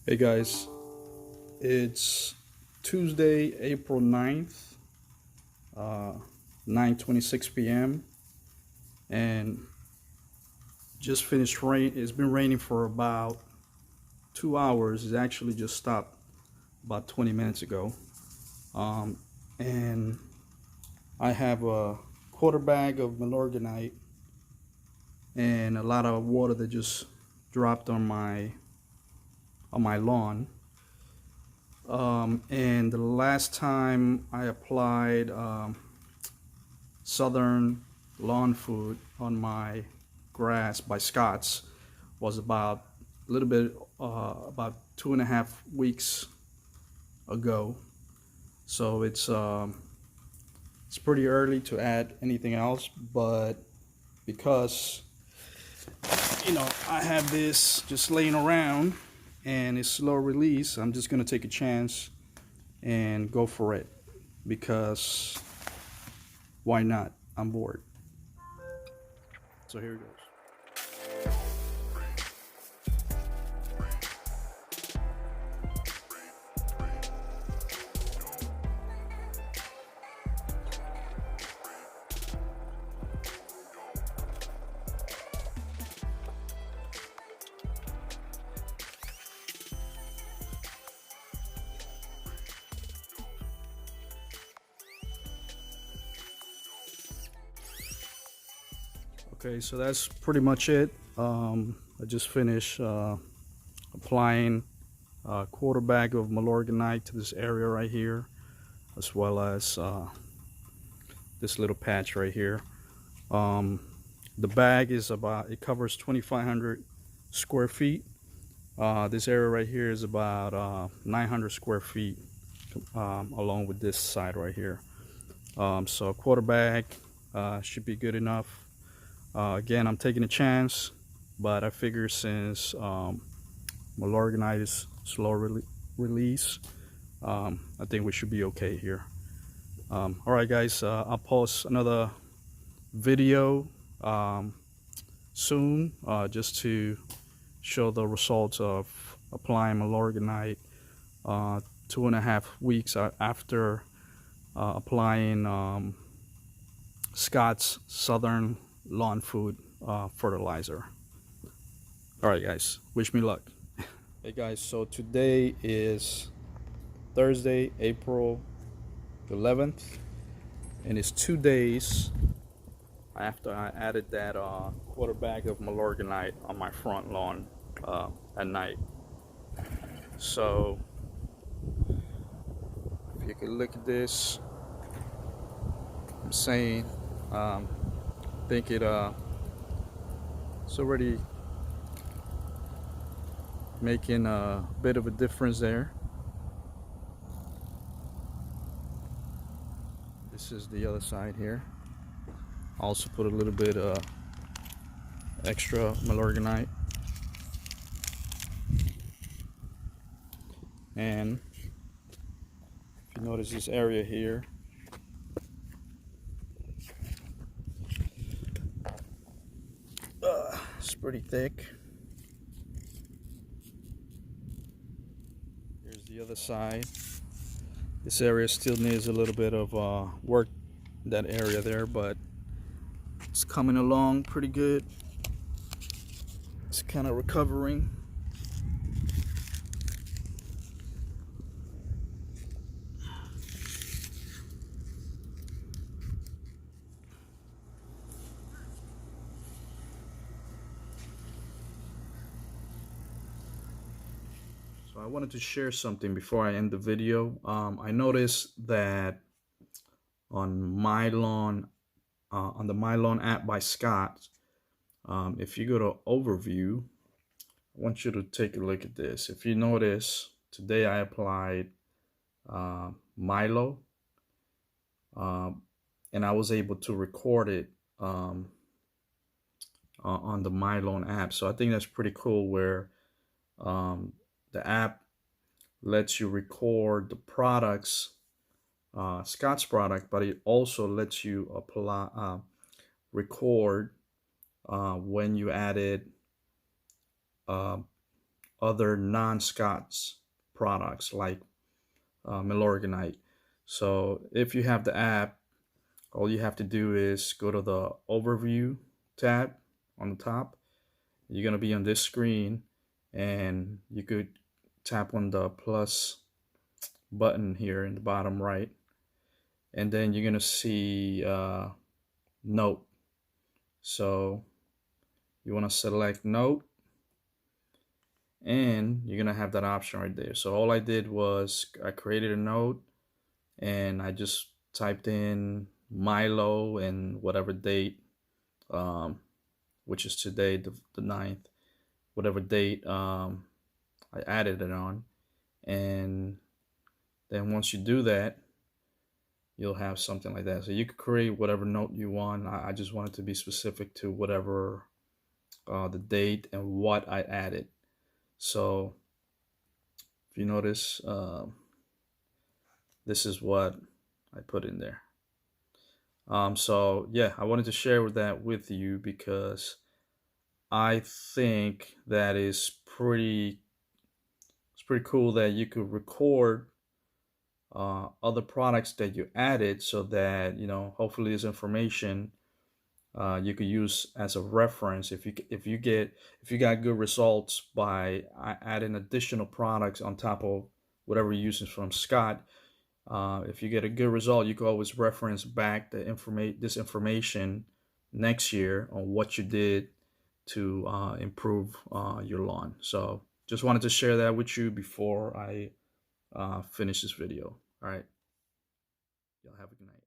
Hey guys, it's Tuesday, April 9th, uh, 9:26 p.m. and just finished rain. It's been raining for about 2 hours. It actually just stopped about 20 minutes ago. Um, and I have a quarter bag of Milorganite and a lot of water that just dropped on my lawn. And the last time I applied Southern Lawn Food on my grass by Scotts was about a little bit about 2.5 weeks ago. So it's pretty early to add anything else, but because I have this just laying around and it's slow release, I'm just gonna take a chance and go for it because why not? I'm bored. So here it goes. Okay, so that's pretty much it. I just finished applying a quarter bag of Milorganite to this area right here, as well as this little patch right here. The bag is it covers 2,500 square feet. This area right here is about 900 square feet, along with this side right here. So a quarter bag should be good enough. Again, I'm taking a chance, but I figure since Milorganite is slow release, I think we should be okay here. All right, guys, I'll post another video soon, just to show the results of applying Milorganite 2.5 weeks after applying Scotts Southern Lawn Food Fertilizer. All right, guys, wish me luck. Hey guys, so today is Thursday, April 11th, and it's 2 days after I added that quarter bag of Milorganite on my front lawn at night. So if you can look at this, I'm saying think it's already making a bit of a difference there. This is the other side here. Also put a little bit extra Milorganite, and if you notice this area here, it's pretty thick. Here's the other side. This area still needs a little bit of work, that area there, but it's coming along pretty good. It's kind of recovering. So I wanted to share something before I end the video. I noticed that on my lawn, on the My Lawn app by Scott, if you go to overview, I want you to take a look at this. If you notice, today I applied Milo, and I was able to record it on the My Lawn app. So I think that's pretty cool, where the app lets you record the products, Scott's product, but it also lets you apply record when you added other non-Scotts products like Milorganite. So if you have the app, all you have to do is go to the overview tab on the top. You're going to be on this screen, and you could tap on the plus button here in the bottom right, and then you're going to see note. So you want to select note, and you're going to have that option right there. So all I did was I created a note, and I just typed in Milo and whatever date, which is today, the 9th, whatever date I added it on. And then once you do that, you'll have something like that. So you could create whatever note you want. I just wanted to be specific to whatever the date and what I added. So if you notice, this is what I put in there. So yeah, I wanted to share that with you because I think that it's pretty cool that you could record other products that you added, so that hopefully this information you could use as a reference if you got good results by adding additional products on top of whatever you're using from Scott. If you get a good result, you can always reference back this information next year on what you did to improve your lawn. So just wanted to share that with you before I finish this video. All right, y'all have a good night.